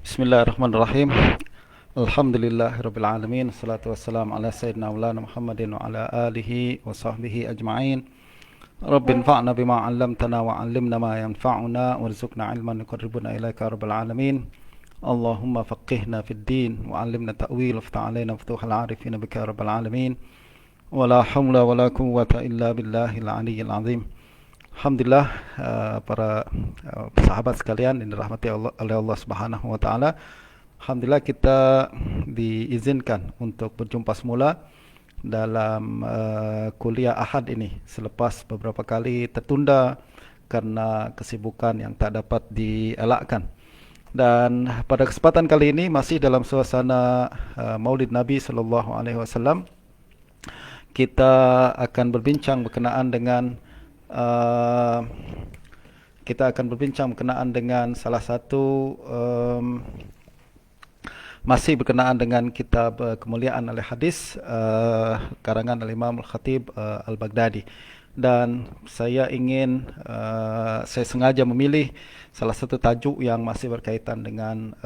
Bismillahirrahmanirrahim. Alhamdulillahirabbil alamin. Wassalatu wassalamu ala sayyidina maulana Muhammadin wa ala alihi wa sahbihi ajma'in. Rabbi anfa'na bima 'allamtana wa 'allimna ma yanfa'una warzuqna 'ilman yuqarribuna ilaika rabbal alamin. Allahumma faqihna fid din wa 'allimna ta'wil waftah 'alaina futuhal 'arifin bika rabbal alamin. Wa la haula wa la quwwata illa billahil 'aliyyil 'azim. Alhamdulillah, para sahabat sekalian yang dirahmati oleh Allah Subhanahu wa taala. Alhamdulillah kita diizinkan untuk berjumpa semula dalam kuliah Ahad ini selepas beberapa kali tertunda karena kesibukan yang tak dapat dielakkan. Dan pada kesempatan kali ini masih dalam suasana Maulid Nabi sallallahu alaihi wasallam, kita akan berbincang berkenaan dengan salah satu masih berkenaan dengan kitab Kemuliaan Al-Hadis karangan Al-Imam Al-Khatib Al-Baghdadi. Dan saya sengaja memilih salah satu tajuk yang masih berkaitan dengan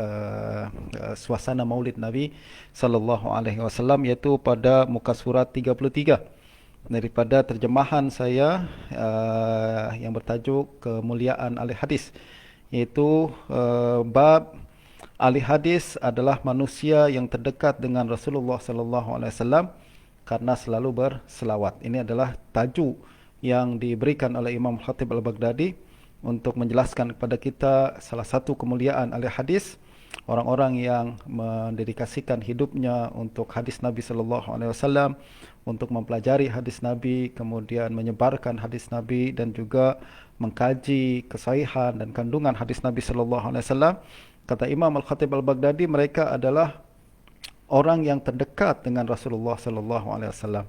suasana Maulid Nabi sallallahu alaihi wasallam, yaitu pada muka surat 33 daripada terjemahan saya yang bertajuk Kemuliaan Ahli Hadis, yaitu bab ahli hadis adalah manusia yang terdekat dengan Rasulullah sallallahu alaihi wasallam karena selalu berselawat. Ini adalah tajuk yang diberikan oleh Imam Khatib Al-Baghdadi untuk menjelaskan kepada kita salah satu kemuliaan ahli hadis, orang-orang yang mendedikasikan hidupnya untuk hadis Nabi sallallahu alaihi wasallam, untuk mempelajari hadis Nabi, kemudian menyebarkan hadis Nabi dan juga mengkaji kesahihan dan kandungan hadis Nabi sallallahu alaihi wasallam. Kata Imam Al-Khatib Al-Baghdadi, mereka adalah orang yang terdekat dengan Rasulullah sallallahu alaihi wasallam.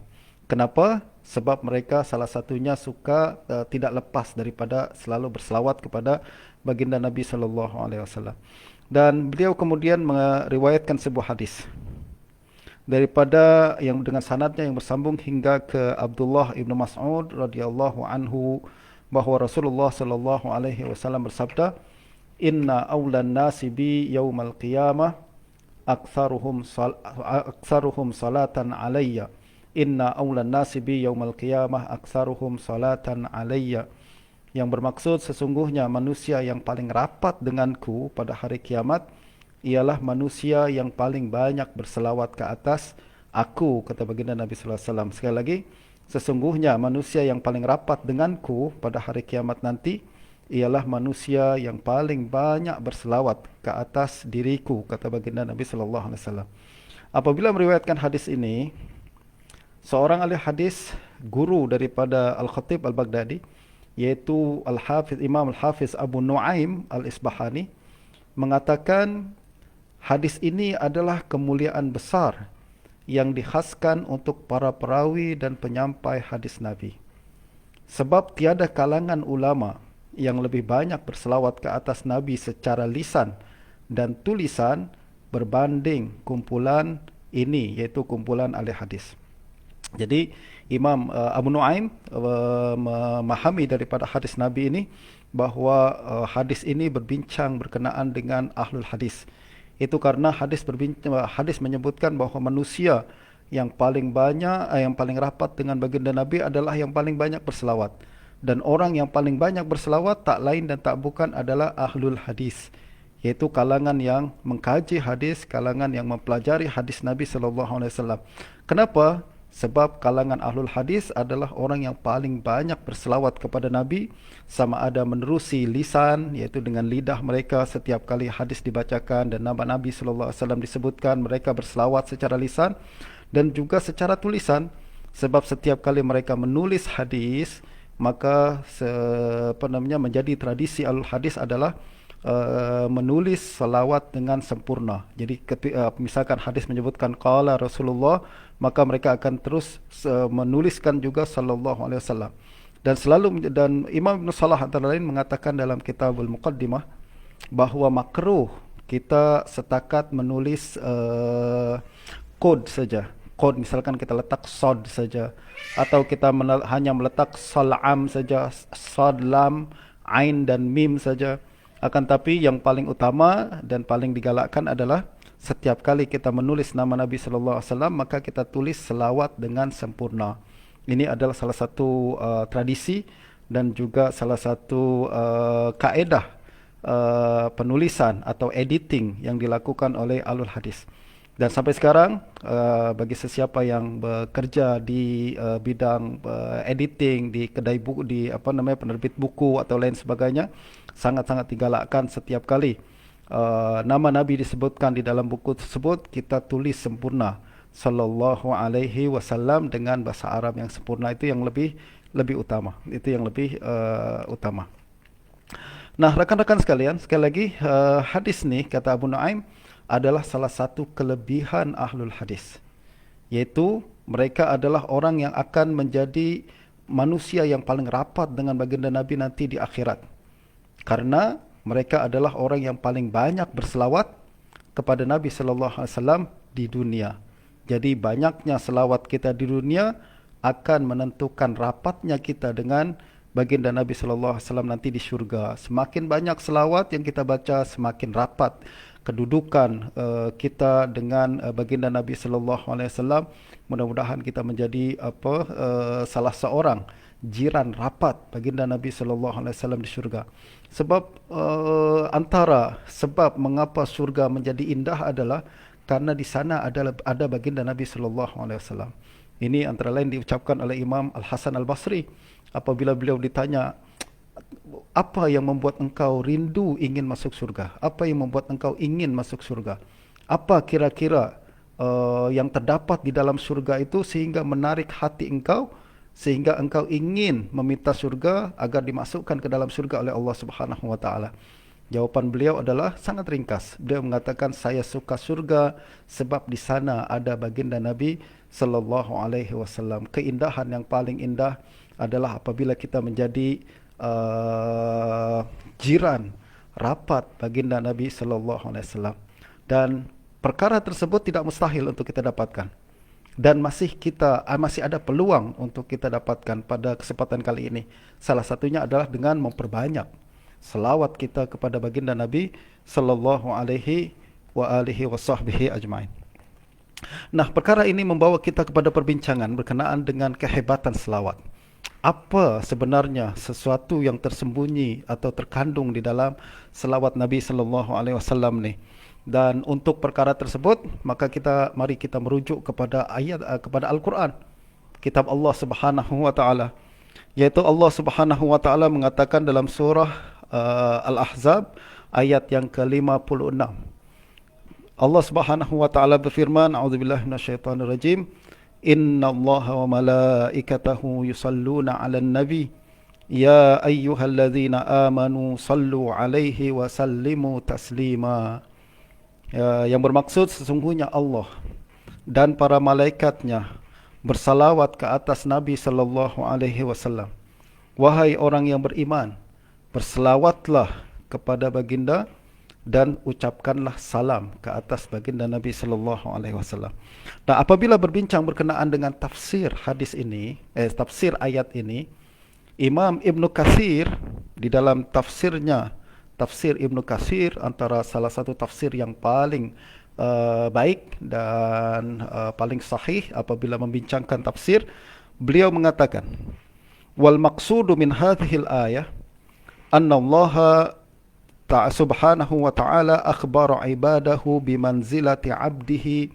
Kenapa? Sebab mereka salah satunya suka tidak lepas daripada selalu berselawat kepada baginda Nabi sallallahu alaihi wasallam. Dan beliau kemudian meriwayatkan sebuah hadis daripada yang dengan sanadnya yang bersambung hingga ke Abdullah ibnu Mas'ud radhiyallahu anhu, bahawa Rasulullah sallallahu alaihi wasallam bersabda, "Inna awlan nasi bi yaumal qiyamah aktsaruhum salatan alayya. Inna awlan nasi bi yaumal qiyamah aktsaruhum salatan alayya." Yang bermaksud, sesungguhnya manusia yang paling rapat denganku pada hari kiamat ialah manusia yang paling banyak berselawat ke atas aku, kata baginda Nabi sallallahu alaihi wasallam. Sekali lagi, sesungguhnya manusia yang paling rapat denganku pada hari kiamat nanti ialah manusia yang paling banyak berselawat ke atas diriku, kata baginda Nabi sallallahu alaihi wasallam. Apabila meriwayatkan hadis ini, seorang ahli hadis, guru daripada Al-Khatib Al-Baghdadi, yaitu Imam Al-Hafiz Abu Nuaim Al-Isbahani, mengatakan hadis ini adalah kemuliaan besar yang dikhaskan untuk para perawi dan penyampai hadis Nabi. Sebab tiada kalangan ulama yang lebih banyak berselawat ke atas Nabi secara lisan dan tulisan berbanding kumpulan ini, yaitu kumpulan ahli hadis. Jadi Imam Abu Nuaim memahami daripada hadis Nabi ini bahawa hadis ini berbincang berkenaan dengan ahlul hadis. Itu karena hadis menyebutkan bahawa manusia yang paling banyak, yang paling rapat dengan baginda Nabi adalah yang paling banyak berselawat. Dan orang yang paling banyak berselawat tak lain dan tak bukan adalah ahlul hadis, yaitu kalangan yang mengkaji hadis, kalangan yang mempelajari hadis Nabi sallallahu alaihi wasallam. Kenapa? Sebab kalangan ahlul hadis adalah orang yang paling banyak berselawat kepada Nabi, sama ada menerusi lisan, iaitu dengan lidah mereka setiap kali hadis dibacakan dan nama Nabi sallallahu alaihi wasallam disebutkan, mereka berselawat secara lisan, dan juga secara tulisan. Sebab setiap kali mereka menulis hadis, maka menjadi tradisi ahlul hadis adalah menulis salawat dengan sempurna. Jadi misalkan hadis menyebutkan qala Rasulullah, maka mereka akan terus menuliskan juga sallallahu alaihi wasallam. Dan Imam Ibn Salah antara lain mengatakan dalam Kitabul Muqaddimah bahawa makruh kita setakat menulis kod saja. Kod, misalkan kita letak sod saja, atau kita hanya meletak salam saja, sad, lam, ain dan mim saja, Akan tapi yang paling utama dan paling digalakkan adalah setiap kali kita menulis nama Nabi sallallahu alaihi wasallam, maka kita tulis selawat dengan sempurna. Ini adalah salah satu tradisi dan juga salah satu kaedah penulisan atau editing yang dilakukan oleh Ahlul Hadis. Dan sampai sekarang bagi sesiapa yang bekerja di bidang editing di kedai buku, di penerbit buku atau lain sebagainya, sangat-sangat digalakkan setiap kali nama Nabi disebutkan di dalam buku tersebut, kita tulis sempurna sallallahu alaihi wasallam dengan bahasa Arab yang sempurna. Itu yang lebih utama. Itu yang lebih utama. Nah, rekan-rekan sekalian, sekali lagi hadis ni kata Abu Nuaim adalah salah satu kelebihan Ahlul Hadis, yaitu mereka adalah orang yang akan menjadi manusia yang paling rapat dengan baginda Nabi nanti di akhirat, karena mereka adalah orang yang paling banyak berselawat kepada Nabi sallallahu alaihi wasallam di dunia. Jadi banyaknya selawat kita di dunia akan menentukan rapatnya kita dengan baginda Nabi sallallahu alaihi wasallam nanti di syurga. Semakin banyak selawat yang kita baca, semakin rapat kedudukan kita dengan baginda Nabi sallallahu alaihi wasallam. Mudah-mudahan kita menjadi salah seorang jiran rapat baginda Nabi sallallahu alaihi wasallam di syurga. Sebab antara sebab mengapa syurga menjadi indah adalah karena di sana ada baginda Nabi sallallahu alaihi wasallam. Ini antara lain diucapkan oleh Imam Al-Hasan Al-Basri apabila beliau ditanya, apa yang membuat engkau rindu ingin masuk surga? Apa yang membuat engkau ingin masuk surga? Apa kira-kira yang terdapat di dalam surga itu sehingga menarik hati engkau, sehingga engkau ingin meminta surga agar dimasukkan ke dalam surga oleh Allah Subhanahu wa taala? Jawapan beliau adalah sangat ringkas. Beliau mengatakan, saya suka surga sebab di sana ada baginda Nabi sallallahu alaihi wasallam. Keindahan yang paling indah adalah apabila kita menjadi jiran rapat baginda Nabi sallallahu alaihi wasallam, dan perkara tersebut tidak mustahil untuk kita dapatkan, dan masih ada peluang untuk kita dapatkan pada kesempatan kali ini. Salah satunya adalah dengan memperbanyak selawat kita kepada baginda Nabi sallallahu alaihi wa alihi wasahbihi ajmain. Nah, perkara ini membawa kita kepada perbincangan berkenaan dengan kehebatan selawat. Apa sebenarnya sesuatu yang tersembunyi atau terkandung di dalam selawat Nabi sallallahu alaihi wasallam ni? Dan untuk perkara tersebut, maka mari kita merujuk kepada kepada Al-Quran, kitab Allah Subhanahu wa taala, yaitu Allah Subhanahu wa taala mengatakan dalam surah Al-Ahzab ayat yang ke-56. Allah Subhanahu wa taala berfirman, a'udzubillahi minasyaitonirrajim, innallaha wa malaikatahu yusalluna 'alan nabi ya ayyuhalladzina amanu sallu 'alaihi wa sallimu taslima. Yang bermaksud sesungguhnya Allah dan para malaikatnya bersalawat ke atas Nabi sallallahu alaihi wasallam. Wahai orang yang beriman, berselawatlah kepada baginda dan ucapkanlah salam ke atas baginda Nabi sallallahu alaihi wasallam. Dan apabila berbincang berkenaan dengan tafsir hadis ini, tafsir ayat ini, Imam Ibn Katsir di dalam tafsirnya, tafsir Ibn Katsir antara salah satu tafsir yang paling baik dan paling sahih apabila membincangkan tafsir, beliau mengatakan, wal maqsudu min hadhil ayah anna Allah subhanahu wa ta'ala akhbara ibadahu bimanzilati abdihi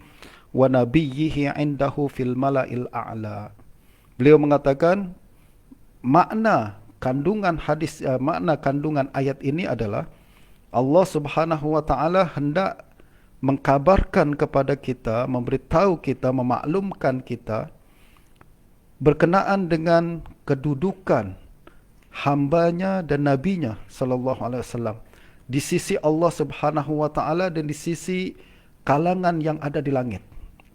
wa nabiyyihi indahu fil mala'il a'la. Beliau mengatakan makna kandungan ayat ini adalah Allah Subhanahu wa ta'ala hendak mengkabarkan kepada kita, memberitahu kita, memaklumkan kita berkenaan dengan kedudukan hambanya dan nabinya sallallahu alaihi wasallam di sisi Allah Subhanahu wa taala dan di sisi kalangan yang ada di langit.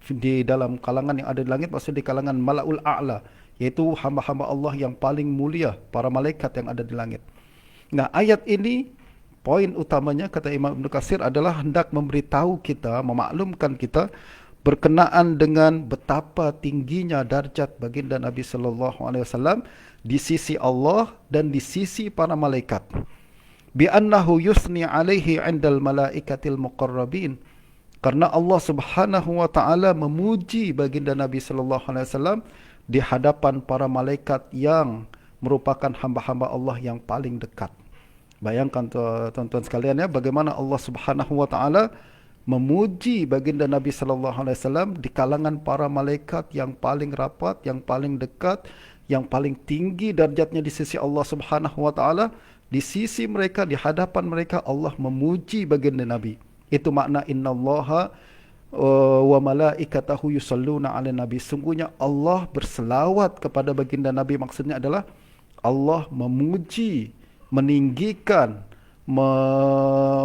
Di dalam kalangan yang ada di langit maksud di kalangan Malaul A'la, yaitu hamba-hamba Allah yang paling mulia, para malaikat yang ada di langit. Nah, ayat ini poin utamanya kata Imam Ibn Katsir adalah hendak memberitahu kita, memaklumkan kita berkenaan dengan betapa tingginya darjat baginda Nabi sallallahu alaihi wasallam di sisi Allah dan di sisi para malaikat. bi annahu yusni alaihi 'indal malaikatil muqarrabin, karena Allah Subhanahu wa taala memuji baginda Nabi sallallahu alaihi wasallam di hadapan para malaikat yang merupakan hamba-hamba Allah yang paling dekat. Bayangkan tuan-tuan sekalian ya, bagaimana Allah Subhanahu wa taala memuji baginda Nabi sallallahu alaihi wasallam di kalangan para malaikat yang paling rapat, yang paling dekat, yang paling tinggi darjatnya di sisi Allah Subhanahu wa taala. Di sisi mereka, di hadapan mereka, Allah memuji baginda Nabi. Itu makna innallaha wa malaikatahu yusalluna 'alan nabi. Sungguhnya Allah berselawat kepada baginda Nabi. Maksudnya adalah Allah memuji, meninggikan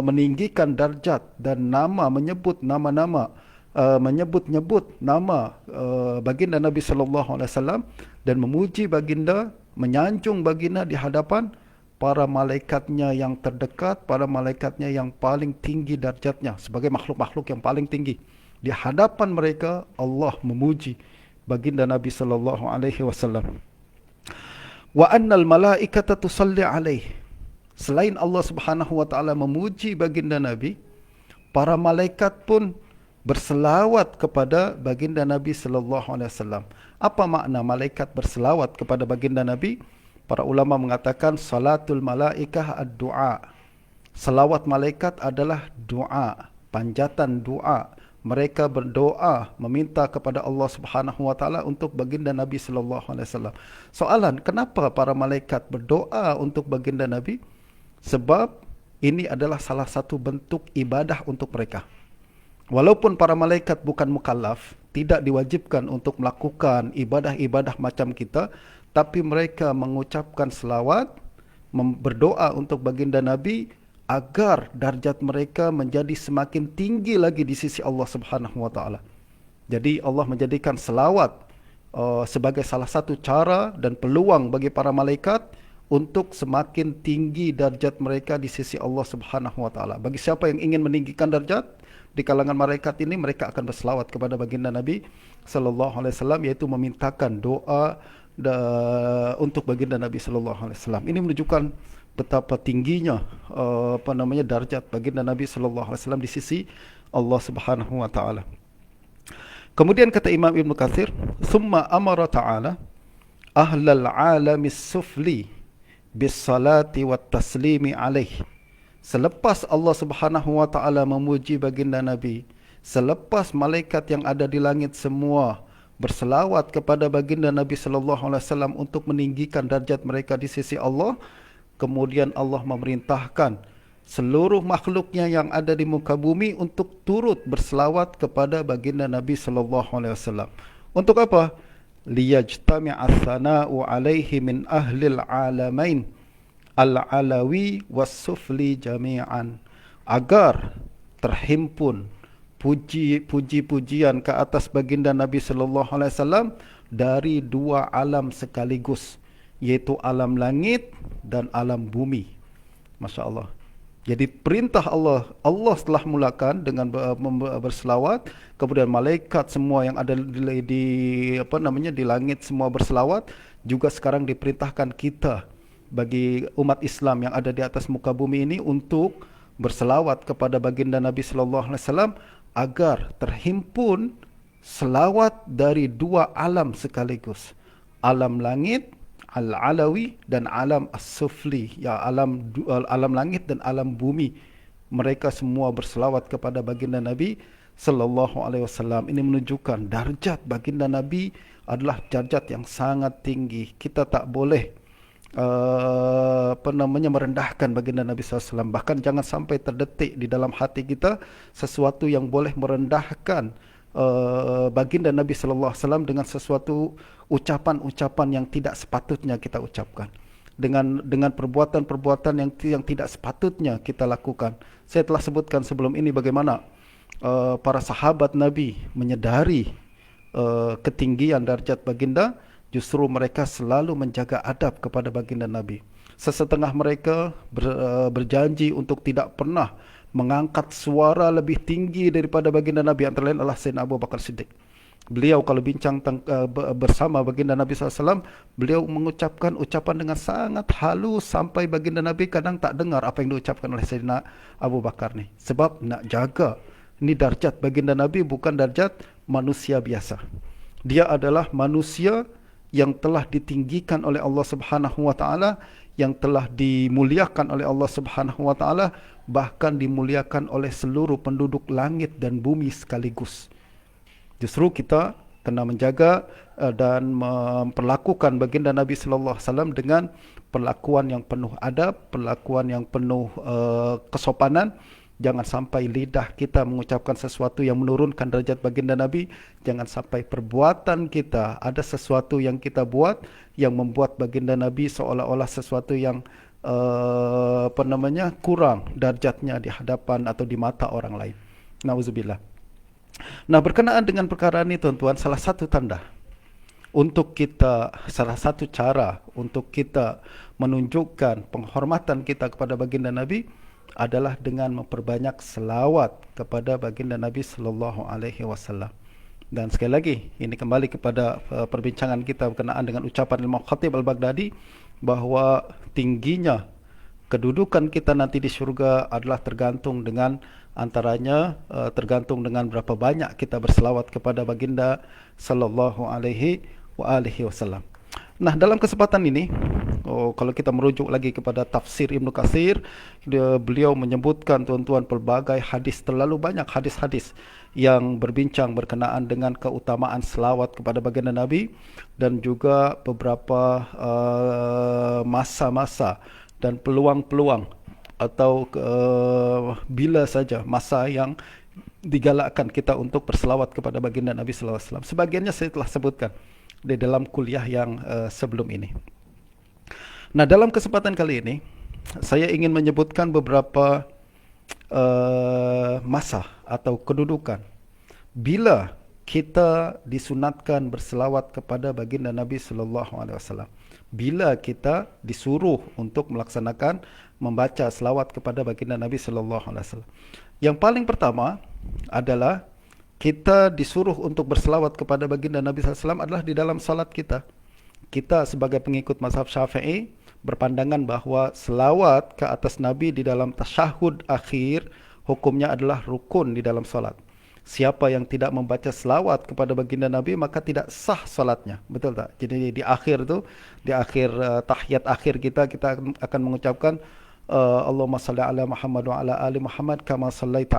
meninggikan darjat dan nama, menyebut nama-nama, menyebut-nyebut nama baginda Nabi sallallahu alaihi wasallam, dan memuji baginda, menyanjung baginda di hadapan para malaikatnya yang terdekat, para malaikatnya yang paling tinggi darjatnya sebagai makhluk-makhluk yang paling tinggi. Di hadapan mereka Allah memuji baginda Nabi sallallahu alaihi wasallam. Wa annal malaikata tusalli alaihi. Selain Allah Subhanahu wa taala memuji baginda Nabi, para malaikat pun berselawat kepada baginda Nabi sallallahu alaihi wasallam. Apa makna malaikat berselawat kepada baginda Nabi? Para ulama mengatakan salatul malaikah ad-du'a. Selawat malaikat adalah doa, panjatan doa. Mereka berdoa meminta kepada Allah Subhanahu wa taala untuk baginda Nabi sallallahu alaihi wasallam. Soalan, kenapa para malaikat berdoa untuk baginda Nabi? Sebab ini adalah salah satu bentuk ibadah untuk mereka. Walaupun para malaikat bukan mukallaf, tidak diwajibkan untuk melakukan ibadah-ibadah macam kita, tapi mereka mengucapkan selawat, berdoa untuk baginda Nabi agar darjat mereka menjadi semakin tinggi lagi di sisi Allah Subhanahu wa taala. Jadi Allah menjadikan selawat sebagai salah satu cara dan peluang bagi para malaikat untuk semakin tinggi darjat mereka di sisi Allah Subhanahu wa taala. Bagi siapa yang ingin meninggikan darjat di kalangan malaikat ini, mereka akan berselawat kepada baginda Nabi sallallahu alaihi wasallam, yaitu memintakan doa untuk baginda Nabi sallallahu alaihi wasallam. Ini menunjukkan betapa tingginya darjat baginda Nabi sallallahu alaihi wasallam di sisi Allah Subhanahu wa taala. Kemudian kata Imam Ibn Katsir, "Tsumma amara ta'ala ahlal 'alamis sufli bis salati wat taslimi alaihi." Selepas Allah Subhanahu wa taala memuji baginda Nabi, selepas malaikat yang ada di langit semua berselawat kepada baginda Nabi sallallahu alaihi wasallam untuk meninggikan darjat mereka di sisi Allah, kemudian Allah memerintahkan seluruh makhluknya yang ada di muka bumi untuk turut berselawat kepada baginda Nabi sallallahu alaihi wasallam. Untuk apa? Liyajtami'a tsana'u alaihi min ahlil alamain al-alawi was-sufli jami'an, agar terhimpun puji-pujian ke atas baginda Nabi sallallahu alaihi wasallam dari dua alam sekaligus, yaitu alam langit dan alam bumi. Masya-Allah. Jadi perintah Allah setelah mulakan dengan berselawat, kemudian malaikat semua yang ada di langit semua berselawat, juga sekarang diperintahkan kita bagi umat Islam yang ada di atas muka bumi ini untuk berselawat kepada baginda Nabi sallallahu alaihi wasallam agar terhimpun selawat dari dua alam sekaligus, alam langit al-alawi dan alam as-sufli, ya alam langit dan alam bumi. Mereka semua berselawat kepada baginda Nabi sallallahu alaihi wasallam. Ini menunjukkan darjat baginda Nabi adalah darjat yang sangat tinggi. Kita tak boleh merendahkan baginda Nabi SAW. Bahkan jangan sampai terdetik di dalam hati kita sesuatu yang boleh merendahkan baginda Nabi SAW dengan sesuatu ucapan-ucapan yang tidak sepatutnya kita ucapkan, dengan perbuatan-perbuatan yang tidak sepatutnya kita lakukan. Saya telah sebutkan sebelum ini bagaimana para sahabat Nabi menyadari ketinggian darjat baginda, justru mereka selalu menjaga adab kepada baginda Nabi. Sesetengah mereka berjanji untuk tidak pernah mengangkat suara lebih tinggi daripada baginda Nabi. Antara lain adalah Sayyidina Abu Bakar Siddiq. Beliau kalau bincang bersama baginda Nabi SAW, beliau mengucapkan ucapan dengan sangat halus sampai baginda Nabi kadang tak dengar apa yang diucapkan oleh Sayyidina Abu Bakar ni. Sebab nak jaga, ini darjat baginda Nabi bukan darjat manusia biasa. Dia adalah manusia yang telah ditinggikan oleh Allah Subhanahu wa taala, yang telah dimuliakan oleh Allah Subhanahu wa taala, bahkan dimuliakan oleh seluruh penduduk langit dan bumi sekaligus. Justru kita kena menjaga dan memperlakukan baginda Nabi sallallahu alaihi wasallam dengan perlakuan yang penuh adab, perlakuan yang penuh kesopanan. Jangan sampai lidah kita mengucapkan sesuatu yang menurunkan derajat baginda Nabi. Jangan sampai perbuatan kita ada sesuatu yang kita buat yang membuat baginda Nabi seolah-olah sesuatu yang kurang darjatnya di hadapan atau di mata orang lain. Nauzubillah. Nah, berkenaan dengan perkara ini tuan-tuan, salah satu cara untuk kita menunjukkan penghormatan kita kepada baginda Nabi adalah dengan memperbanyak selawat kepada baginda Nabi sallallahu alaihi wasallam. Dan sekali lagi, ini kembali kepada perbincangan kita berkenaan dengan ucapan Imam Khatib Al-Baghdadi bahawa tingginya kedudukan kita nanti di syurga adalah tergantung dengan berapa banyak kita berselawat kepada baginda sallallahu alaihi wasallam. Nah, dalam kesempatan ini, kalau kita merujuk lagi kepada tafsir Ibnu Katsir, beliau menyebutkan tuan-tuan pelbagai hadis, terlalu banyak hadis-hadis yang berbincang berkenaan dengan keutamaan selawat kepada baginda Nabi, dan juga beberapa masa-masa dan peluang-peluang atau bila saja masa yang digalakkan kita untuk berselawat kepada baginda Nabi sallallahu alaihi wasallam. Sebagiannya saya telah sebutkan di dalam kuliah yang sebelum ini. Nah, dalam kesempatan kali ini saya ingin menyebutkan beberapa masa atau kedudukan bila kita disunatkan berselawat kepada baginda Nabi sallallahu alaihi wasallam. Bila kita disuruh untuk melaksanakan membaca selawat kepada baginda Nabi sallallahu alaihi wasallam. Yang paling pertama adalah kita disuruh untuk berselawat kepada baginda Nabi sallallahu alaihi wasallam adalah di dalam salat kita. Kita sebagai pengikut mazhab Syafi'i berpandangan bahawa selawat ke atas Nabi di dalam tasyahud akhir hukumnya adalah rukun di dalam salat. Siapa yang tidak membaca selawat kepada baginda Nabi maka tidak sah salatnya. Betul tak? Jadi di akhir tu, di akhir tahiyat akhir kita akan mengucapkan Allahumma salli ala Muhammad wa ala ali Muhammad kama sallaita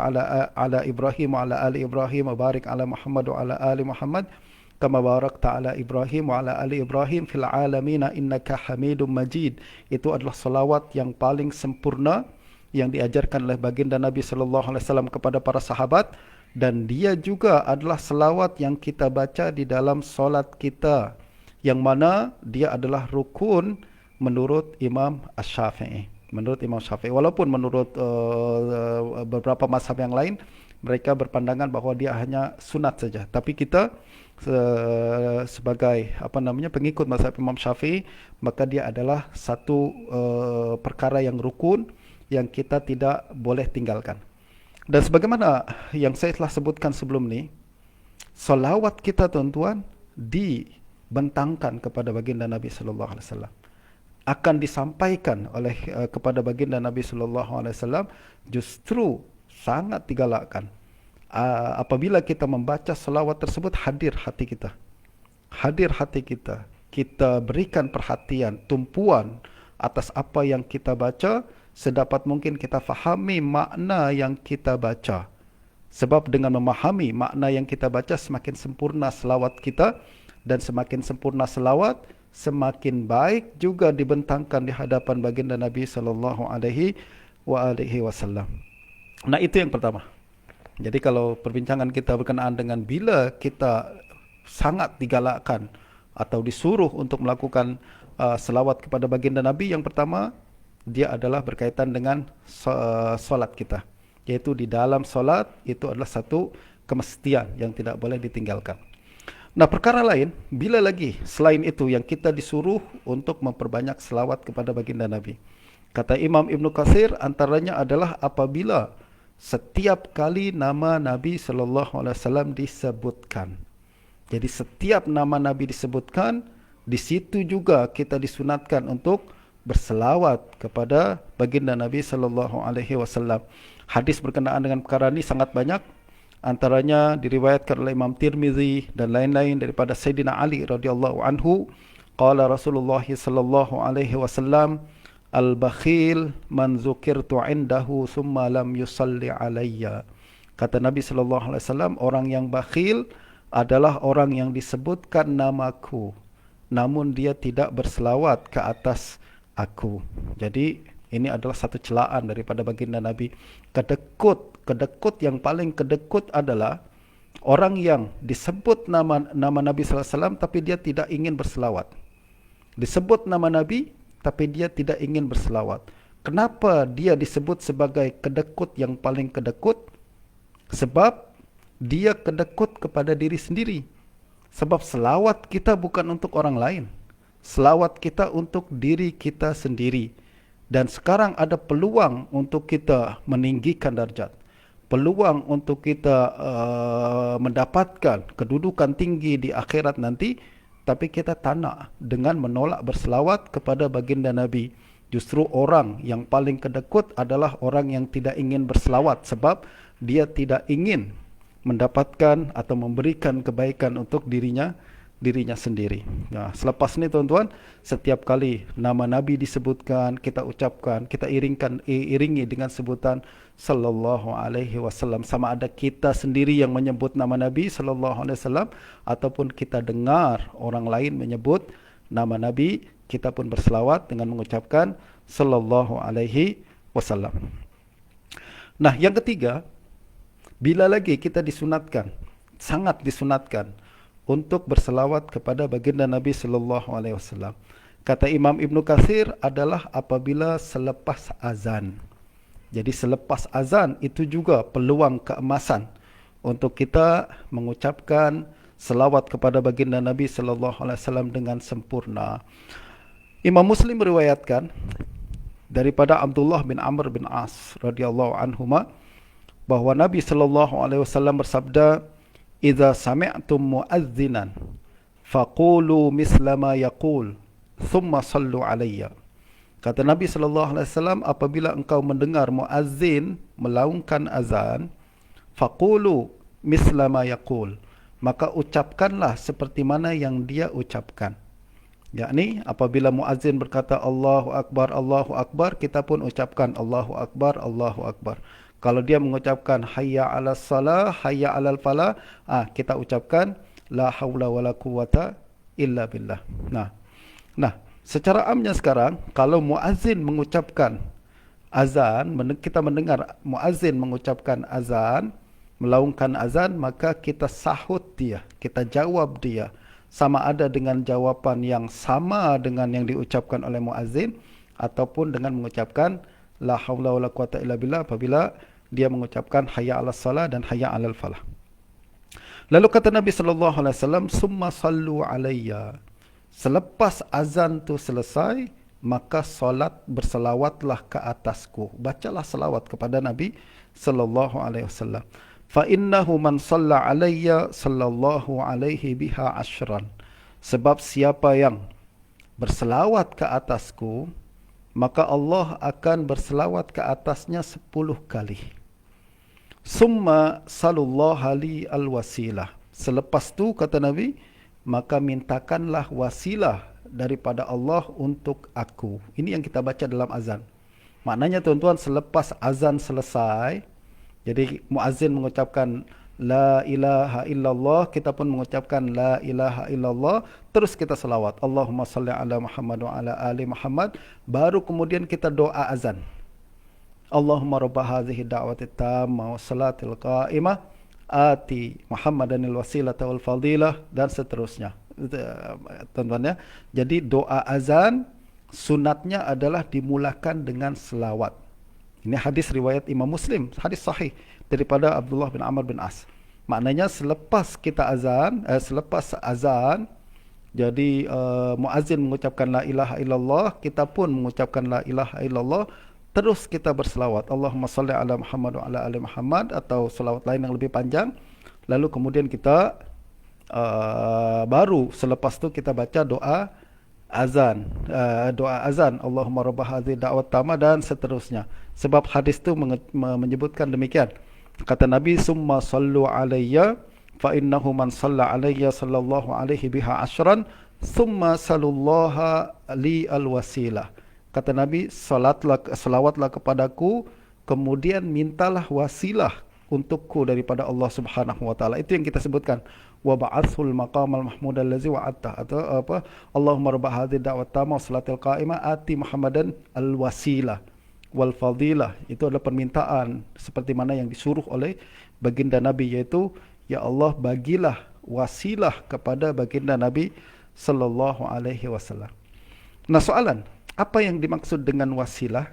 ala Ibrahim wa ala ali Ibrahim wa barik ala Muhammad wa ala ali Muhammad kama barakta ala Ibrahim wa ala ali Ibrahim fil alamin innaka Hamidum Majid. Itu adalah selawat yang paling sempurna yang diajarkan oleh baginda Nabi sallallahu alaihi wasallam kepada para sahabat, dan dia juga adalah selawat yang kita baca di dalam solat kita, yang mana dia adalah rukun menurut Imam Asy-Syafi'i. Menurut Imam Syafi'i, walaupun menurut beberapa mazhab yang lain mereka berpandangan bahawa dia hanya sunat saja, tapi kita sebagai pengikut mazhab Imam Syafi'i, maka dia adalah satu perkara yang rukun yang kita tidak boleh tinggalkan. Dan sebagaimana yang saya telah sebutkan sebelum ni, salawat kita tuan-tuan dibentangkan kepada baginda Nabi sallallahu alaihi wasallam, akan disampaikan oleh kepada baginda Nabi sallallahu alaihi wasallam, justru sangat digalakkan apabila kita membaca selawat tersebut, hadir hati kita, kita berikan perhatian, tumpuan atas apa yang kita baca, sedapat mungkin kita fahami makna yang kita baca. Sebab dengan memahami makna yang kita baca, semakin sempurna selawat kita, dan semakin sempurna selawat, semakin baik juga dibentangkan di hadapan baginda Nabi sallallahu alaihi wasallam. Nah, itu yang pertama. Jadi kalau perbincangan kita berkenaan dengan bila kita sangat digalakkan atau disuruh untuk melakukan selawat kepada baginda Nabi, yang pertama dia adalah berkaitan dengan solat kita, yaitu di dalam solat itu adalah satu kemestian yang tidak boleh ditinggalkan. Nah, perkara lain, bila lagi selain itu yang kita disuruh untuk memperbanyak selawat kepada baginda Nabi. Kata Imam Ibnu Katsir, antaranya adalah apabila setiap kali nama Nabi sallallahu alaihi wasallam disebutkan, Jadi setiap nama Nabi disebutkan, di situ juga kita disunatkan untuk berselawat kepada baginda Nabi sallallahu alaihi wasallam. Hadis berkenaan dengan perkara ini sangat banyak. Antaranya diriwayatkan oleh Imam Tirmizi dan lain-lain daripada Sayyidina Ali radhiyallahu anhu, qala Rasulullah sallallahu alaihi wasallam, al-bakhil man zukirtu indahu thumma lam yusalli alayya. Kata Nabi sallallahu alaihi wasallam, orang yang bakhil adalah orang yang disebutkan namaku namun dia tidak berselawat ke atas aku. Jadi ini adalah satu celaan daripada baginda Nabi. Kedekut yang paling kedekut adalah orang yang disebut nama Nabi sallallahu alaihi wasallam tapi dia tidak ingin berselawat. Disebut nama Nabi tapi dia tidak ingin berselawat. Kenapa dia disebut sebagai kedekut yang paling kedekut? Sebab dia kedekut kepada diri sendiri. Sebab selawat kita bukan untuk orang lain. Selawat kita untuk diri kita sendiri. Dan sekarang ada peluang untuk kita meninggikan darjat. Peluang untuk kita mendapatkan kedudukan tinggi di akhirat nanti. Tapi kita tak nak dengan menolak berselawat kepada baginda Nabi. Justru orang yang paling kedekut adalah orang yang tidak ingin berselawat. Sebab dia tidak ingin mendapatkan atau memberikan kebaikan untuk dirinya sendiri. Nah, selepas ini tuan-tuan, setiap kali nama Nabi disebutkan, kita ucapkan, kita iringi dengan sebutan sallallahu alaihi wasallam. Sama ada kita sendiri yang menyebut nama Nabi sallallahu alaihi wasallam ataupun kita dengar orang lain menyebut nama Nabi, kita pun berselawat dengan mengucapkan sallallahu alaihi wasallam. Nah, yang ketiga, bila lagi kita disunatkan, sangat disunatkan untuk berselawat kepada baginda Nabi sallallahu alaihi wasallam. Kata Imam Ibn Katsir adalah apabila selepas azan. Jadi selepas azan itu juga peluang keemasan untuk kita mengucapkan selawat kepada baginda Nabi sallallahu alaihi wasallam dengan sempurna. Imam Muslim meriwayatkan daripada Abdullah bin Amr bin As radhiyallahu anhuma bahwa Nabi sallallahu alaihi wasallam bersabda, "Idza sami'tum muazzinan faqulu misla ma yaqul, thumma sallu alayya." Kata Nabi sallallahu alaihi wasallam, apabila engkau mendengar muazzin melaungkan azan, faqulu misla ma yaqul, maka ucapkanlah seperti mana yang dia ucapkan. Yakni apabila muazzin berkata Allahu akbar, kita pun ucapkan Allahu akbar, Allahu akbar. Kalau dia mengucapkan hayya 'alas salah, hayya 'alal falah, kita ucapkan la haula wala quwata illa billah. Nah, secara amnya sekarang kalau muazzin mengucapkan azan, kita mendengar muazzin mengucapkan azan, melaungkan azan, maka kita sahut dia, kita jawab dia sama ada dengan jawaban yang sama dengan yang diucapkan oleh muazzin ataupun dengan mengucapkan la haula wala quwata illa billah apabila dia mengucapkan hayya 'alas salah dan hayya 'alal falah. Lalu kata Nabi sallallahu alaihi wasallam, summa sallu alayya. Selepas azan tu selesai, maka solat berselawatlah ke atasku. Bacalah selawat kepada Nabi sallallahu alaihi wasallam. Fa innahu man shalla alayya sallallahu alaihi biha ashran. Sebab siapa yang berselawat ke atasku, maka Allah akan berselawat ke atasnya 10 kali. Summa sallallahu li al-wasilah. Selepas tu kata Nabi, maka mintakanlah wasilah daripada Allah untuk aku. Ini yang kita baca dalam azan. Maknanya tuan-tuan, selepas azan selesai, jadi muazzin mengucapkan la ilaha illallah, kita pun mengucapkan la ilaha illallah, terus kita selawat Allahumma salli ala Muhammad wa ala ali Muhammad, baru kemudian kita doa azan. Allahumma rabb hadhihi da'wati tammah wa salatil qa'imah ati Muhammadanil wasilata wal fadilah, dan seterusnya. Tuan-tuan ya. Jadi doa azan sunatnya adalah dimulakan dengan selawat. Ini hadis riwayat Imam Muslim, hadis sahih daripada Abdullah bin Amr bin As. Maknanya selepas kita azan, selepas azan, jadi muazzin mengucapkan la ilaha illallah, kita pun mengucapkan la ilaha illallah, terus kita berselawat Allahumma salli ala Muhammad wa ala ali Muhammad atau selawat lain yang lebih panjang. Lalu kemudian kita baru selepas tu kita baca doa azan, doa azan, Allahumma rabb hadhihi da'wat tamah dan seterusnya. Sebab hadis tu menyebutkan demikian. Kata Nabi, summa sallu alayya fa innahu man shalla alayya sallallahu alaihi biha ashran summa salullaha li alwasilah. Kata Nabi, salawatlah kepadaku, kemudian mintalah wasilah untukku daripada Allah Subhanahu wa taala. Itu yang kita sebutkan, wa ba'athul maqamal mahmud allazi wa'adta, atau apa, Allahumma rabb hadhihi da'wat tamah salatil qa'imah ati Muhammadan alwasilah wal fadilah. Itu adalah permintaan seperti mana yang disuruh oleh baginda Nabi, yaitu ya Allah, bagilah wasilah kepada baginda Nabi sallallahu alaihi wasallam. Nah, soalan, apa yang dimaksud dengan wasilah?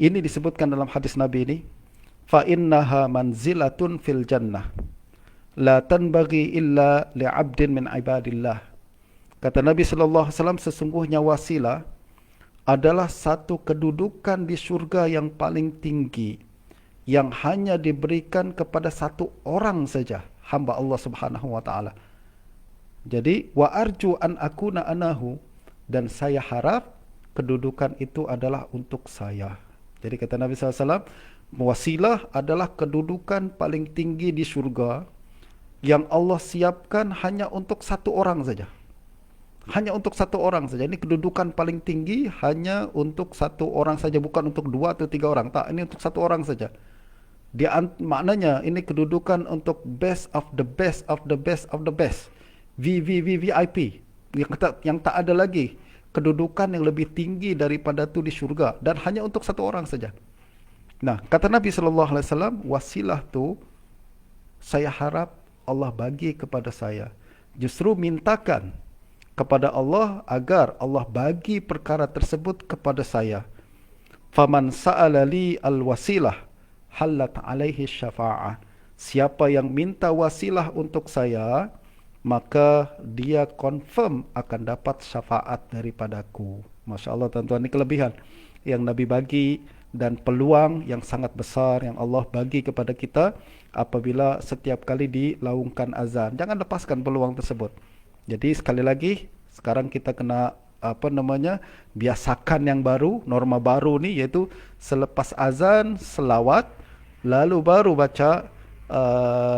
Ini disebutkan dalam hadis Nabi ini, fa innaha manzilatun fil jannah la tanbaghi illa li'abdin min ibadillah. Kata Nabi sallallahu alaihi wasallam, sesungguhnya wasilah adalah satu kedudukan di surga yang paling tinggi, yang hanya diberikan kepada satu orang saja, hamba Allah Subhanahu wa taala. Jadi wa arju an akuna anahu, dan saya harap kedudukan itu adalah untuk saya. Jadi kata Nabi SAW, wasilah adalah kedudukan paling tinggi di surga yang Allah siapkan hanya untuk satu orang saja. Hanya untuk satu orang saja. Ini kedudukan paling tinggi hanya untuk satu orang saja, bukan untuk 2 atau 3 orang. Tak, ini untuk satu orang saja. Maknanya ini kedudukan untuk best of the best of the best of the best. VVVVIP. Yang tak ada lagi kedudukan yang lebih tinggi daripada itu di surga, dan hanya untuk satu orang saja. Nah, kata Nabi sallallahu alaihi wasallam, wasilah tu saya harap Allah bagi kepada saya. Justru mintakan kepada Allah agar Allah bagi perkara tersebut kepada saya. Faman sa'ala li al-wasilah halat alaihi syafa'ah. Siapa yang minta wasilah untuk saya, maka dia confirm akan dapat syafaat daripadaku. Masya Allah, tuan-tuan, ini kelebihan yang Nabi bagi dan peluang yang sangat besar yang Allah bagi kepada kita apabila setiap kali dilaungkan azan. Jangan lepaskan peluang tersebut. Jadi sekali lagi, sekarang kita kena biasakan yang baru, norma baru ni, yaitu selepas azan selawat, lalu baru baca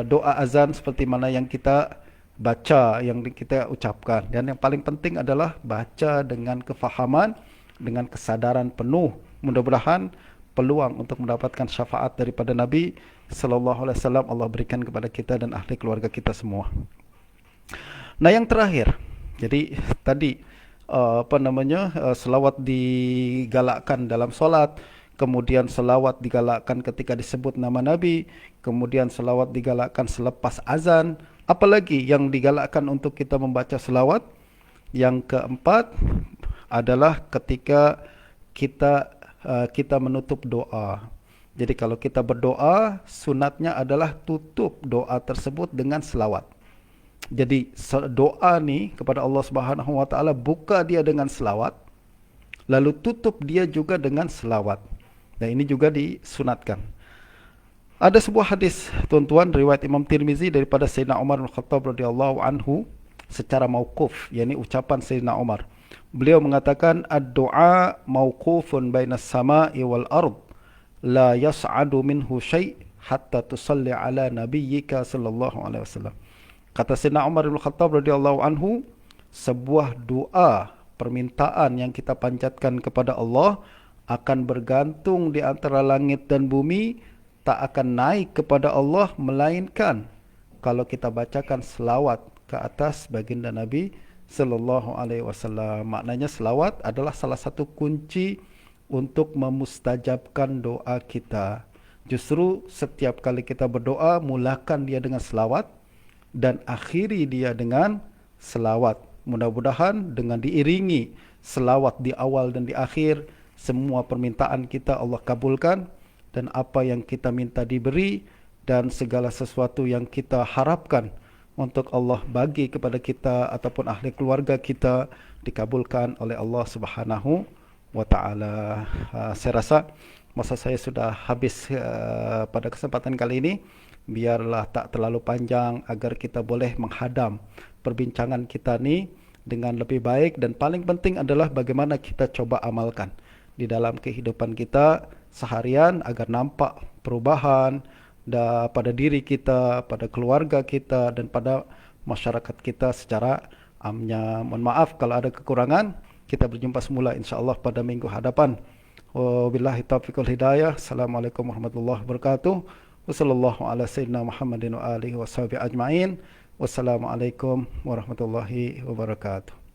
doa azan seperti mana yang kita baca, yang kita ucapkan. Dan yang paling penting adalah baca dengan kefahaman, dengan kesadaran penuh. Mudah-mudahan peluang untuk mendapatkan syafaat daripada Nabi sallallahu alaihi wasallam Allah berikan kepada kita dan ahli keluarga kita semua. Nah, yang terakhir, jadi tadi selawat digalakkan dalam solat, kemudian selawat digalakkan ketika disebut nama Nabi, kemudian selawat digalakkan selepas azan. Apalagi yang digalakkan untuk kita membaca selawat? Yang keempat adalah ketika kita menutup doa. Jadi kalau kita berdoa, sunatnya adalah tutup doa tersebut dengan selawat. Jadi doa ni kepada Allah Subhanahu wa taala, buka dia dengan selawat, lalu tutup dia juga dengan selawat. Dan ini juga disunatkan. Ada sebuah hadis, tuan-tuan, riwayat Imam Tirmizi daripada Sayyidina Umar bin Khattab radhiyallahu anhu secara mauquf, yakni ucapan Sayyidina Umar. Beliau mengatakan, ad-du'a mauqufun bainas sama'i wal ard la yas'adu minhu syai' hatta tusalli ala nabiyyika sallallahu alaihi wasallam. Kata Sayyidina Umar bin Khattab radhiyallahu anhu, sebuah doa permintaan yang kita panjatkan kepada Allah akan bergantung di antara langit dan bumi, tak akan naik kepada Allah melainkan kalau kita bacakan selawat ke atas baginda Nabi sallallahu alaihi wasallam. Maknanya selawat adalah salah satu kunci untuk memustajabkan doa kita. Justru setiap kali kita berdoa, mulakan dia dengan selawat dan akhiri dia dengan selawat. Mudah-mudahan dengan diiringi selawat di awal dan di akhir, semua permintaan kita Allah kabulkan, dan apa yang kita minta diberi, dan segala sesuatu yang kita harapkan untuk Allah bagi kepada kita ataupun ahli keluarga kita dikabulkan oleh Allah Subhanahu wa taala. Saya rasa masa saya sudah habis pada kesempatan kali ini. biarlah tak terlalu panjang agar kita boleh menghadam perbincangan kita ni dengan lebih baik, dan paling penting adalah bagaimana kita coba amalkan di dalam kehidupan kita seharian agar nampak perubahan pada diri kita, pada keluarga kita dan pada masyarakat kita secara amnya. Mohon maaf kalau ada kekurangan. Kita berjumpa semula insya-Allah pada minggu hadapan. Wabillahi taufiq wal hidayah. Assalamualaikum warahmatullahi wabarakatuh. Wassallallahu ala sayyidina Muhammadin wa alihi washabihi ajma'in. Wassalamualaikum warahmatullahi wabarakatuh.